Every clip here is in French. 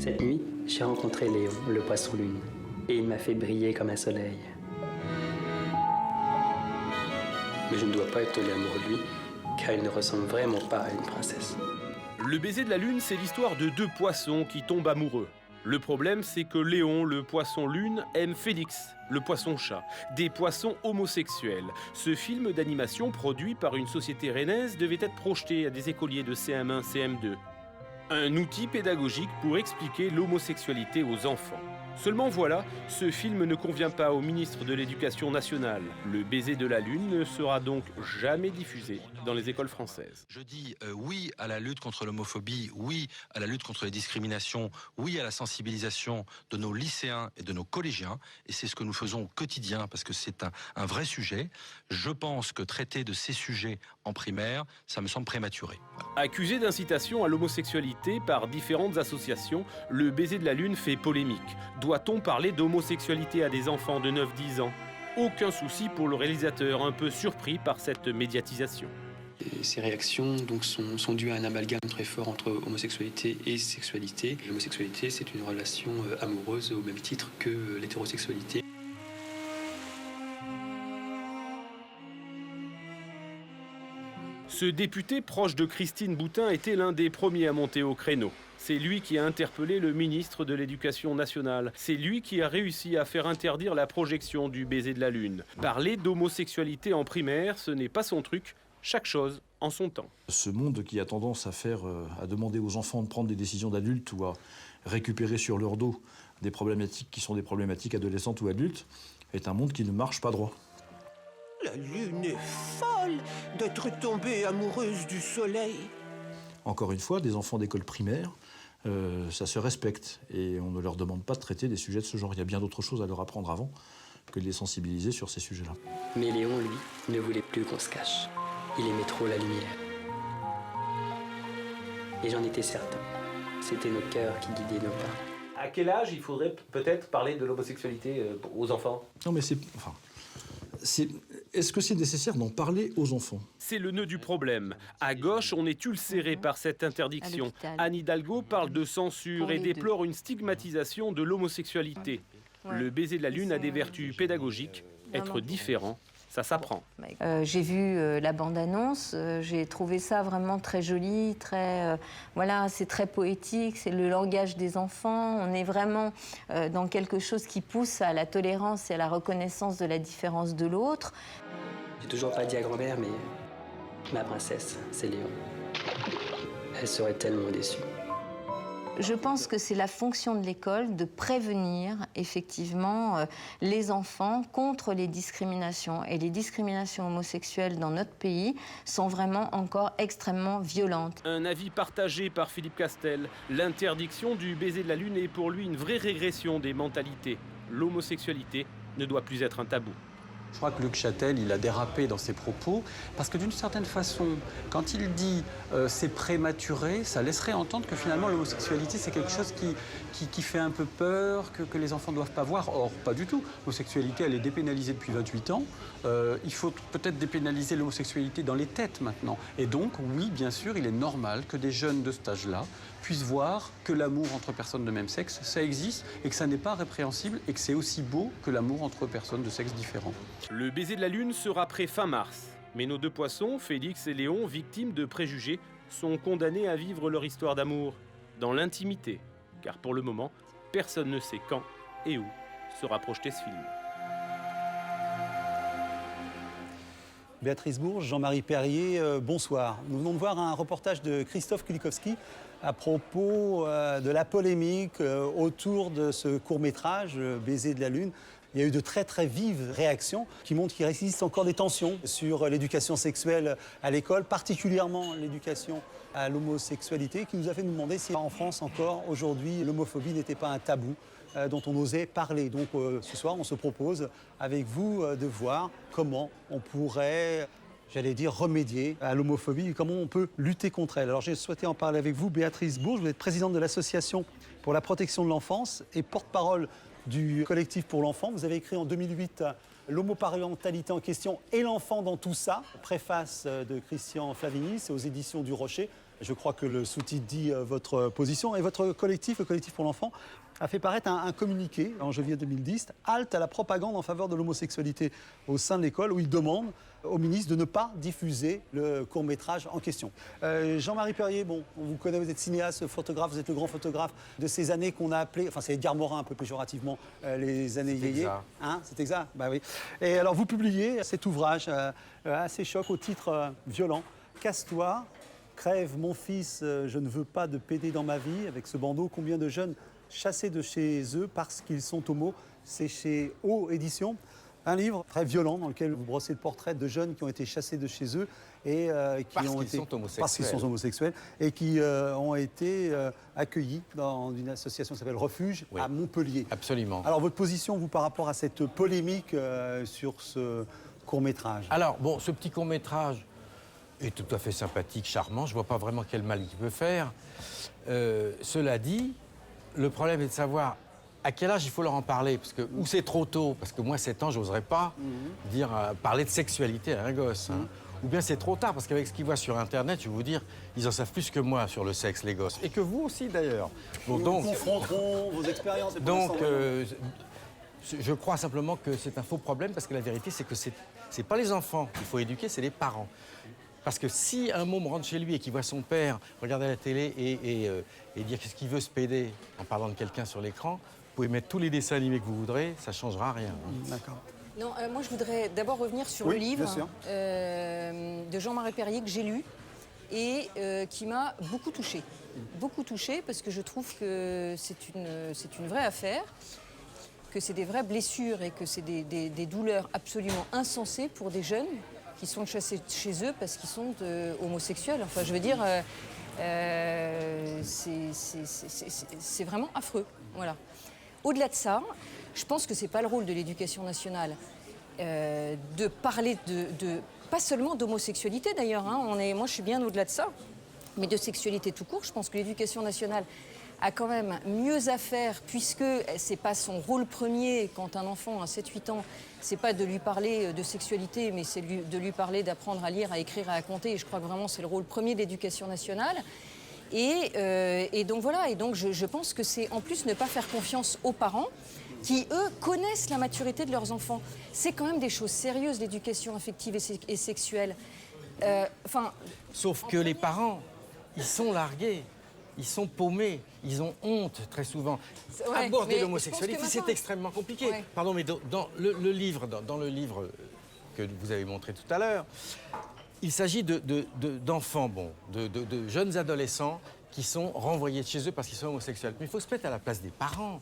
Cette nuit, j'ai rencontré Léon, le poisson-lune, et il m'a fait briller comme un soleil. Mais je ne dois pas être tombé amoureux de lui, car il ne ressemble vraiment pas à une princesse. Le baiser de la lune, c'est l'histoire de deux poissons qui tombent amoureux. Le problème, c'est que Léon, le poisson-lune, aime Félix, le poisson-chat, des poissons homosexuels. Ce film d'animation produit par une société rennaise devait être projeté à des écoliers de CM1, CM2. Un outil pédagogique pour expliquer l'homosexualité aux enfants. Seulement voilà, ce film ne convient pas au ministre de l'Éducation nationale. Le baiser de la lune ne sera donc jamais diffusé dans les écoles françaises. Je dis oui à la lutte contre l'homophobie, oui à la lutte contre les discriminations, oui à la sensibilisation de nos lycéens et de nos collégiens. Et c'est ce que nous faisons au quotidien parce que c'est un vrai sujet. Je pense que traiter de ces sujets en primaire, ça me semble prématuré. Accusé d'incitation à l'homosexualité par différentes associations, le baiser de la lune fait polémique. Doit-on parler d'homosexualité à des enfants de 9-10 ans? Aucun souci pour le réalisateur, un peu surpris par cette médiatisation. Et ces réactions donc, sont dues à un amalgame très fort entre homosexualité et sexualité. L'homosexualité, c'est une relation amoureuse au même titre que l'hétérosexualité. Ce député proche de Christine Boutin était l'un des premiers à monter au créneau. C'est lui qui a interpellé le ministre de l'Éducation nationale. C'est lui qui a réussi à faire interdire la projection du baiser de la lune. Parler d'homosexualité en primaire, ce n'est pas son truc. Chaque chose en son temps. Ce monde qui a tendance à demander aux enfants de prendre des décisions d'adultes ou à récupérer sur leur dos des problématiques qui sont des problématiques adolescentes ou adultes est un monde qui ne marche pas droit. La lune est folle d'être tombée amoureuse du soleil. Encore une fois, des enfants d'école primaire, ça se respecte et on ne leur demande pas de traiter des sujets de ce genre. Il y a bien d'autres choses à leur apprendre avant que de les sensibiliser sur ces sujets-là. Mais Léon, lui, ne voulait plus qu'on se cache. Il aimait trop la lumière. Et j'en étais certain. C'était nos cœurs qui guidaient nos pas. À quel âge il faudrait peut-être parler de l'homosexualité aux enfants? Non mais est-ce que c'est nécessaire d'en parler aux enfants? C'est le nœud du problème. À gauche, on est ulcéré par cette interdiction. Anne Hidalgo parle de censure et déplore une stigmatisation de l'homosexualité. Le baiser de la lune a des vertus pédagogiques. Être différent, ça s'apprend. J'ai vu la bande-annonce, j'ai trouvé ça vraiment très joli, voilà, c'est très poétique, c'est le langage des enfants. On est vraiment dans quelque chose qui pousse à la tolérance et à la reconnaissance de la différence de l'autre. J'ai toujours pas dit à grand-mère, mais ma princesse, c'est Léon. Elle serait tellement déçue. Je pense que c'est la fonction de l'école de prévenir effectivement les enfants contre les discriminations. Et les discriminations homosexuelles dans notre pays sont vraiment encore extrêmement violentes. Un avis partagé par Philippe Castel. L'interdiction du baiser de la lune est pour lui une vraie régression des mentalités. L'homosexualité ne doit plus être un tabou. Je crois que Luc Châtel, il a dérapé dans ses propos, parce que d'une certaine façon, quand il dit c'est prématuré, ça laisserait entendre que finalement l'homosexualité c'est quelque chose qui fait un peu peur, que les enfants ne doivent pas voir. Or, pas du tout. L'homosexualité, elle est dépénalisée depuis 28 ans. Il faut peut-être dépénaliser l'homosexualité dans les têtes maintenant. Et donc, oui, bien sûr, il est normal que des jeunes de cet âge-là puissent voir que l'amour entre personnes de même sexe, ça existe et que ça n'est pas répréhensible et que c'est aussi beau que l'amour entre personnes de sexe différent. Le baiser de la lune sera prêt fin mars. Mais nos deux poissons, Félix et Léon, victimes de préjugés, sont condamnés à vivre leur histoire d'amour dans l'intimité. Car pour le moment, personne ne sait quand et où sera projeté ce film. Béatrice Bourges, Jean-Marie Perrier, bonsoir. Nous venons de voir un reportage de Christophe Kulikowski à propos de la polémique autour de ce court-métrage Baiser de la Lune. Il y a eu de très très vives réactions qui montrent qu'il existe encore des tensions sur l'éducation sexuelle à l'école, particulièrement l'éducation à l'homosexualité, qui nous a fait nous demander si en France encore aujourd'hui l'homophobie n'était pas un tabou dont on osait parler. Donc ce soir on se propose avec vous de voir comment on pourrait, j'allais dire, remédier à l'homophobie et comment on peut lutter contre elle. Alors j'ai souhaité en parler avec vous, Béatrice Bourges, vous êtes présidente de l'Association pour la protection de l'enfance et porte-parole du collectif pour l'enfant. Vous avez écrit en 2008 L'homoparentalité en question et l'enfant dans tout ça, préface de Christian Flavigny, c'est aux éditions du Rocher. Je crois que le sous-titre dit votre position. Et votre collectif, le collectif pour l'enfant, a fait paraître un communiqué en janvier 2010, halte à la propagande en faveur de l'homosexualité au sein de l'école, où il demande au ministre de ne pas diffuser le court-métrage en question. Jean-Marie Perrier, bon, on vous connaît, vous êtes cinéaste, photographe, vous êtes le grand photographe de ces années qu'on a appelées, enfin c'est Edgar Morin un peu péjorativement, les années yéyé. Hein, c'est exact, bah oui. Et alors vous publiez cet ouvrage assez choc au titre violent, Casse-toi, crève mon fils, je ne veux pas de PD dans ma vie, avec ce bandeau, combien de jeunes chassés de chez eux parce qu'ils sont homos. C'est chez O Édition, un livre très violent dans lequel vous brossez le portrait de jeunes qui ont été chassés de chez eux et parce qu'ils sont homosexuels et qui ont été accueillis dans une association qui s'appelle Refuge à Montpellier. Absolument. Alors votre position, vous, par rapport à cette polémique sur ce court-métrage? Alors, bon, ce petit court-métrage est tout à fait sympathique, charmant. Je ne vois pas vraiment quel mal il peut faire. Cela dit, le problème est de savoir à quel âge il faut leur en parler. Parce que, ou c'est trop tôt, parce que moi, 7 ans, je n'oserais pas parler de sexualité à un gosse. Hein. Ou bien c'est trop tard, parce qu'avec ce qu'ils voient sur Internet, je vais vous dire, ils en savent plus que moi sur le sexe, les gosses. Et que vous aussi, d'ailleurs. Bon, donc, confronteront vos expériences. Donc, je crois simplement que c'est un faux problème, parce que la vérité, c'est que c'est pas les enfants qu'il faut éduquer, c'est les parents. Parce que si un môme rentre chez lui et qu'il voit son père regarder la télé et dire qu'est-ce qu'il veut se péder en parlant de quelqu'un sur l'écran, vous pouvez mettre tous les dessins animés que vous voudrez, ça ne changera rien. D'accord. Non, moi je voudrais d'abord revenir sur le livre de Jean-Marie Perrier que j'ai lu et qui m'a beaucoup touchée. Beaucoup touchée parce que je trouve que c'est une vraie affaire, que c'est des vraies blessures et que c'est des douleurs absolument insensées pour des jeunes qui sont chassés de chez eux parce qu'ils sont homosexuels. Enfin, je veux dire, c'est vraiment affreux. Voilà. Au-delà de ça, je pense que c'est pas le rôle de l'éducation nationale de parler pas seulement d'homosexualité d'ailleurs. Hein, moi, je suis bien au-delà de ça, mais de sexualité tout court. Je pense que l'éducation nationale a quand même mieux à faire, puisque c'est pas son rôle premier quand un enfant a 7-8 ans, c'est pas de lui parler de sexualité, mais c'est de lui parler d'apprendre à lire, à écrire, à compter. Et je crois que vraiment c'est le rôle premier de l'éducation nationale. Et donc voilà, et donc je pense que c'est en plus ne pas faire confiance aux parents qui, eux, connaissent la maturité de leurs enfants. C'est quand même des choses sérieuses, l'éducation affective et sexuelle. Sauf que les parents, ils sont largués. Ils sont paumés, ils ont honte très souvent. Aborder l'homosexualité, c'est extrêmement compliqué. Ouais. Pardon, mais dans le livre que vous avez montré tout à l'heure, il s'agit d'enfants, de jeunes adolescents qui sont renvoyés de chez eux parce qu'ils sont homosexuels. Mais il faut se mettre à la place des parents.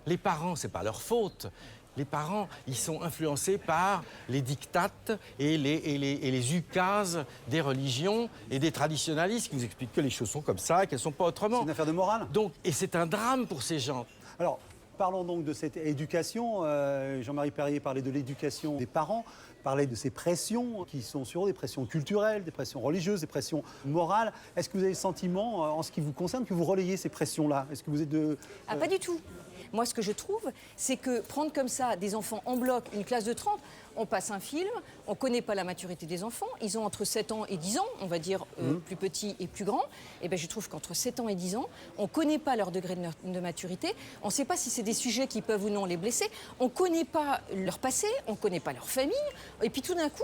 Les parents, c'est pas leur faute. Les parents, ils sont influencés par les dictates et les ukases des religions et des traditionalistes qui vous expliquent que les choses sont comme ça et qu'elles ne sont pas autrement. C'est une affaire de morale. Donc, et c'est un drame pour ces gens. Alors, parlons donc de cette éducation. Jean-Marie Perrier parlait de l'éducation des parents, parlait de ces pressions qui sont sur eux, des pressions culturelles, des pressions religieuses, des pressions morales. Est-ce que vous avez le sentiment, en ce qui vous concerne, que vous relayez ces pressions-là? Est-ce que vous êtes de... Pas du tout. Moi, ce que je trouve, c'est que prendre comme ça des enfants en bloc, une classe de 30, on passe un film, on ne connaît pas la maturité des enfants, ils ont entre 7 ans et 10 ans, on va dire plus petits et plus grands. Et bien, je trouve qu'entre 7 ans et 10 ans, on ne connaît pas leur degré de maturité, on ne sait pas si c'est des sujets qui peuvent ou non les blesser, on ne connaît pas leur passé, on ne connaît pas leur famille, et puis tout d'un coup,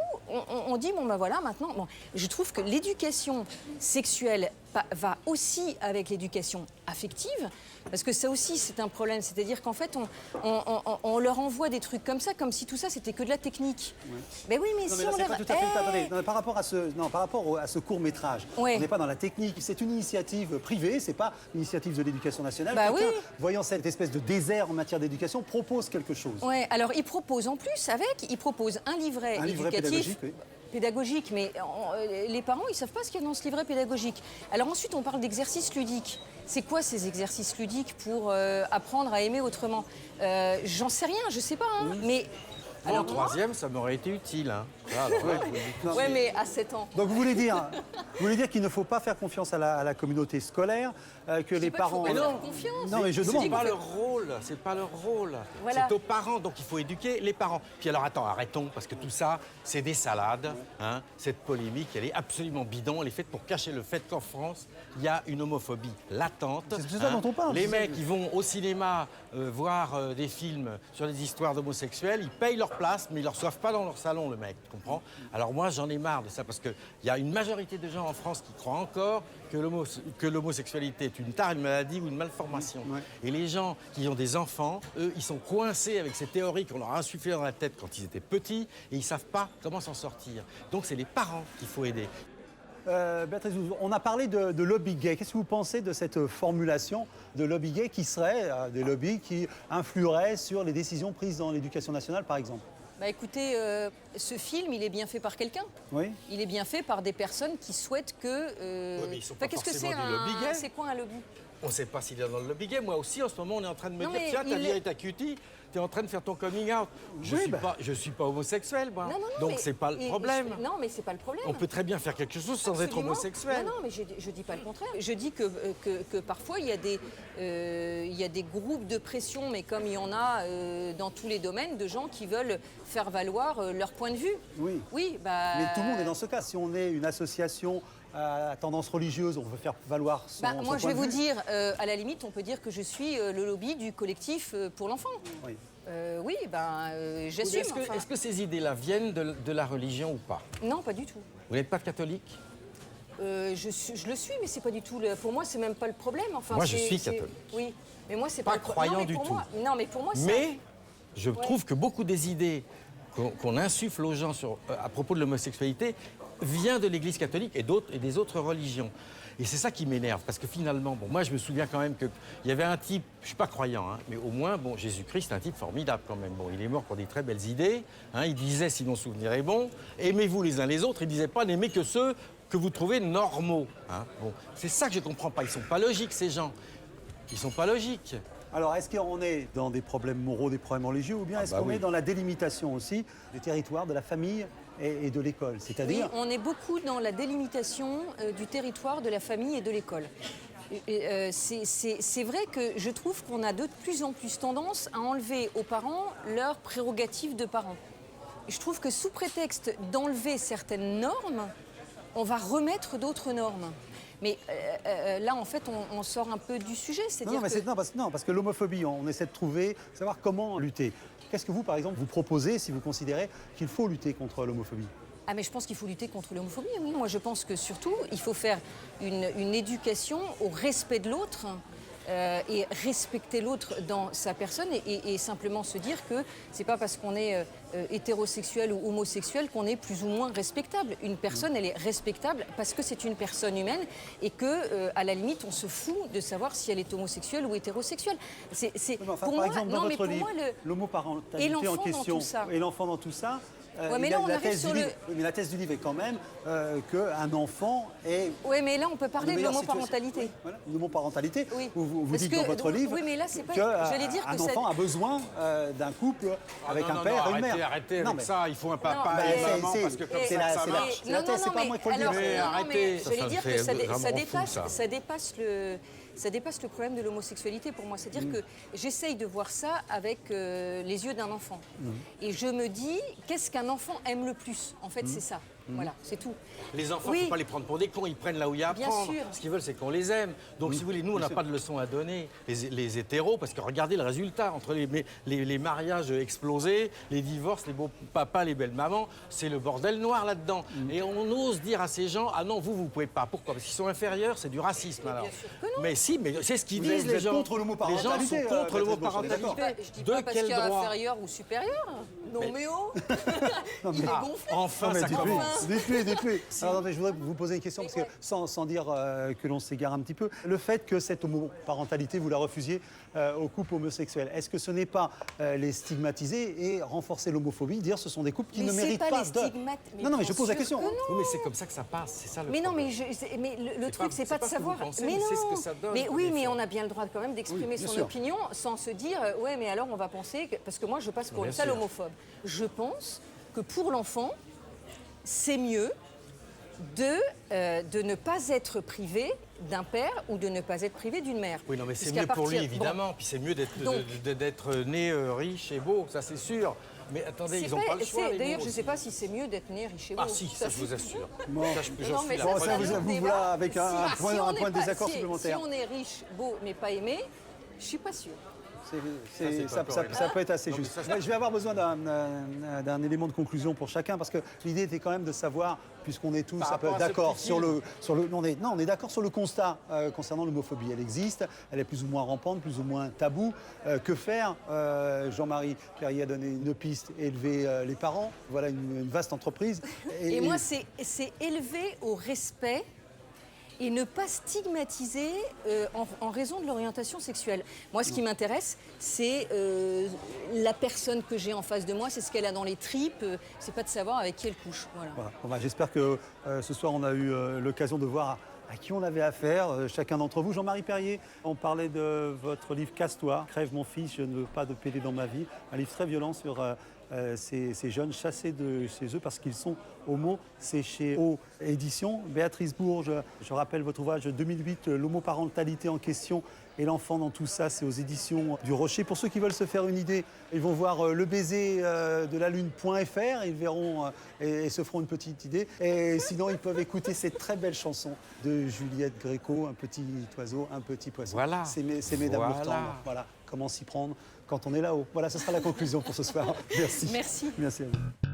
on dit, bon ben voilà, maintenant... Bon, je trouve que l'éducation sexuelle va aussi avec l'éducation affective, parce que ça aussi, c'est un problème. C'est-à-dire qu'en fait, on leur envoie des trucs comme ça, comme si tout ça, c'était que de la technique. Ouais. Mais oui, mais non, si mais là, on leur... Pas tout à fait, attendez, non, par rapport à ce court-métrage, on n'est pas dans la technique. C'est une initiative privée, c'est pas une initiative de l'éducation nationale. Bah oui. Voyant cette espèce de désert en matière d'éducation, propose quelque chose. Oui, alors il propose en plus, il propose un livret éducatif. Pédagogique, mais les parents, ils ne savent pas ce qu'il y a dans ce livret pédagogique. Alors ensuite, on parle d'exercices ludiques. C'est quoi ces exercices ludiques pour apprendre à aimer autrement? J'en sais rien, je ne sais pas, hein, mais... Alors, en troisième, ça m'aurait été utile. Hein. Ouais, mais à 7 ans. Donc vous voulez dire qu'il ne faut pas faire confiance à la communauté scolaire, que les parents... Mais non, confiance. Non, mais je demande. C'est pas leur rôle, c'est pas leur rôle. Voilà. C'est aux parents, donc il faut éduquer les parents. Puis alors attends, arrêtons, parce que tout ça, c'est des salades. Hein. Cette polémique, elle est absolument bidon. Elle est faite pour cacher le fait qu'en France, il y a une homophobie latente. C'est ça dont on parle. Les mecs, ils vont au cinéma voir des films sur des histoires d'homosexuels, ils payent leur place, mais ils ne le reçoivent pas dans leur salon, le mec, tu comprends? Alors moi, j'en ai marre de ça, parce qu'il y a une majorité de gens en France qui croient encore que l'homosexualité est une tare, une maladie ou une malformation. Ouais. Et les gens qui ont des enfants, eux, ils sont coincés avec ces théories qu'on leur a insufflées dans la tête quand ils étaient petits, et ils ne savent pas comment s'en sortir. Donc c'est les parents qu'il faut aider. Béatrice, on a parlé de lobby gay. Qu'est-ce que vous pensez de cette formulation de lobby gay qui serait des lobbies qui influeraient sur les décisions prises dans l'éducation nationale, par exemple? Bah écoutez, ce film, il est bien fait par quelqu'un. Oui. Il est bien fait par des personnes qui souhaitent que... mais ils sont pas qu'est-ce que c'est forcément du lobby gay. C'est quoi un lobby? On ne sait pas s'il est dans le lobby gay. Moi aussi, en ce moment, on est en train de me Non, dire, mais tiens, ta il vie est- est ta cutie, tu es en train de faire ton coming out. Je suis pas homosexuel, moi. Non, Donc mais- c'est pas le et- problème. Non, mais c'est pas le problème. On peut très bien faire quelque chose sans être Absolument. homosexuel. Non, mais je dis pas le contraire. Je dis que parfois, il y a des groupes de pression, mais comme il y en a dans tous les domaines, de gens qui veulent faire valoir leur point de vue. Oui. Oui, bah... Mais tout le monde est dans ce cas. Si on est une association à tendance religieuse, on veut faire valoir son, Bah, son moi, je vais point de vous vue. dire, à la limite, on peut dire que je suis le lobby du collectif pour l'enfant. Oui. Oui, j'assume. enfin. Est-ce que ces idées-là viennent de la religion ou pas? Non, pas du tout. Vous n'êtes pas catholique? Je le suis, mais c'est pas du tout. Pour moi, c'est même pas le problème. Enfin, Moi, je c'est- suis c'est- catholique. Oui, mais moi, c'est Pas pas le pro- croyant non, mais du pour tout. moi- non, mais pour moi, ça- Mais je trouve que beaucoup des idées qu'on insuffle aux gens à propos de l'homosexualité vient de l'Église catholique et des autres religions. Et c'est ça qui m'énerve, parce que finalement, bon, moi je me souviens quand même qu'il y avait un type, je ne suis pas croyant, hein, mais au moins, bon, Jésus-Christ, c'est un type formidable quand même. Bon, il est mort pour des très belles idées, hein, il disait, si mon souvenir est bon, aimez-vous les uns les autres, il ne disait pas n'aimez que ceux que vous trouvez normaux. Hein. Bon, c'est ça que je ne comprends pas, ils ne sont pas logiques ces gens, ils ne sont pas logiques. Alors, est-ce qu'on est dans des problèmes moraux, des problèmes religieux, ou bien est-ce qu'on oui. est dans la délimitation aussi du territoire, de la famille et de l'école? Oui, C'est-à-dire... on est beaucoup dans la délimitation du territoire, de la famille et de l'école. C'est vrai que je trouve qu'on a de plus en plus tendance à enlever aux parents leurs prérogatives de parents. Et je trouve que sous prétexte d'enlever certaines normes, on va remettre d'autres normes. Mais là, en fait, on sort un peu du sujet. Parce que l'homophobie, on essaie de savoir comment lutter. Qu'est-ce que vous, par exemple, vous proposez si vous considérez qu'il faut lutter contre l'homophobie? Ah, mais je pense qu'il faut lutter contre l'homophobie, oui. Moi, je pense que surtout, il faut faire une éducation au respect de l'autre et respecter l'autre dans sa personne et simplement se dire que c'est pas parce qu'on est hétérosexuel ou homosexuel qu'on est plus ou moins respectable. Une personne, elle est respectable parce que c'est une personne humaine et que, à la limite, on se fout de savoir si elle est homosexuelle ou hétérosexuelle. Par exemple, dans votre livre, l'homoparentalité et l'enfant en question dans tout ça. et l'enfant dans tout ça. Ouais, mais là, on arrive sur le... Oui, mais la thèse du livre est quand même qu'un enfant est... Oui, mais là, on peut parler de meilleure l'homoparentalité. situation. Oui, voilà, l'homoparentalité. Oui. Vous Parce dites que- dans votre livre oui, mais là, c'est pas- qu'un j'allais dire que ça- enfant a besoin d'un couple avec un père et une mère. Arrêtez Non, avec mais- ça, il faut un papa Non, et une mais maman, c'est- parce que comme c'est ça, la- ça c'est marche. la thèse, c'est pas moi qui le dis. alors, Mais non, arrêtez, mais ça j'allais me dire fait que vraiment fou, ça. ça dépasse le problème de l'homosexualité pour moi. C'est-à-dire que j'essaye de voir ça avec les yeux d'un enfant. Et je me dis, qu'est-ce qu'un enfant aime le plus? En fait, c'est ça. Voilà, c'est tout. Les enfants, il Oui. ne faut pas les prendre pour des cons, ils prennent là où il y a à Bien apprendre. sûr. Ce qu'ils veulent, c'est qu'on les aime. Donc, si vous voulez, nous, on n'a pas de leçons à donner. Les hétéros, parce que regardez le résultat, entre les mariages explosés, les divorces, les beaux papas, les belles mamans, c'est le bordel noir là-dedans. Et on ose dire à ces gens, ah non, vous pouvez pas. Pourquoi? Parce qu'ils sont inférieurs, c'est du racisme, alors. bien sûr que non. Mais si, mais c'est ce qu'ils Vous disent, êtes les gens. contre l'homoparentalité, Les gens sont contre Béatrice l'homoparentalité. Bauchet, d'accord. Je dis De pas parce qu'il quel y a droit? inférieur ou supérieur. Non, mais oh Il est Ah, gonflé. enfin, Non, mais ça commence. dites-lui. Alors, attendez, je voudrais vous poser une question, parce que sans dire que l'on s'égare un petit peu, le fait que cette homoparentalité, vous la refusiez aux couples homosexuels, est-ce que ce n'est pas les stigmatiser et renforcer l'homophobie, dire ce sont des couples qui Mais ne c'est méritent pas pas les de... stigmates, mais Non, mais bien je pose la sûr question. que non. Oui, mais c'est comme ça que ça passe, c'est ça le Mais non, problème. mais le truc, c'est pas de pas ce que vous savoir. pensez, mais mais c'est non. ce que ça donne Mais comme oui, mais effet. on a bien le droit quand même d'exprimer Oui, bien son sûr. opinion sans se dire ouais, mais alors on va penser parce que moi je passe pour Bien une sale sûr. homophobe. Je pense que pour l'enfant, c'est mieux de ne pas être privé d'un père ou de ne pas être privé d'une mère. Oui, non, mais c'est Puisqu'à mieux pour lui, partir- évidemment. bon. Puis c'est mieux d'être Donc- né riche et beau, ça c'est sûr. Mais attendez, ils n'ont pas le choix. les D'ailleurs, mots je ne sais aussi. pas si c'est mieux d'être né riche et beau. Ah si, ça je vous assure. Bon. Ça, j'en Non, suis mais la ça, preuve. ça, c'est un autre vous débat. voilà avec un Si point on de n'est pas- désaccord si- supplémentaire. Si on est riche, beau, mais pas aimé, je ne suis pas sûre. Ça peut être assez juste. Je vais avoir besoin d'un élément de conclusion pour chacun, parce que l'idée était quand même de savoir, puisqu'on est tous Par un peu rapport à ce d'accord petit sur le... on est d'accord sur le constat concernant l'homophobie. Elle existe, elle est plus ou moins rampante, plus ou moins taboue. Que faire Jean-Marie Perrier a donné une piste, élever les parents. Voilà une vaste entreprise. Et moi, c'est élever au respect et ne pas stigmatiser en raison de l'orientation sexuelle. Moi, ce qui m'intéresse, c'est la personne que j'ai en face de moi, c'est ce qu'elle a dans les tripes, c'est pas de savoir avec qui elle couche. Voilà. Voilà. Bon, j'espère que ce soir, on a eu l'occasion de voir à qui on avait affaire, chacun d'entre vous. Jean-Marie Perrier, on parlait de votre livre « Casse-toi, crève mon fils, je ne veux pas de PD dans ma vie », un livre très violent sur ces jeunes chassés de chez eux parce qu'ils sont homo. C'est chez O Éditions. Béatrice Bourges, je rappelle votre ouvrage de 2008, l'homoparentalité en question et l'enfant dans tout ça, c'est aux éditions du Rocher. Pour ceux qui veulent se faire une idée, ils vont voir le baiser de la lune.fr, ils verront et se feront une petite idée. Et sinon, ils peuvent écouter cette très belle chanson de Juliette Gréco, Un petit oiseau, un petit poisson. Voilà. C'est mes d'amour tendre. Voilà, comment s'y prendre quand on est là-haut. Voilà, ce sera la conclusion pour ce soir. Merci. Merci. Merci à vous.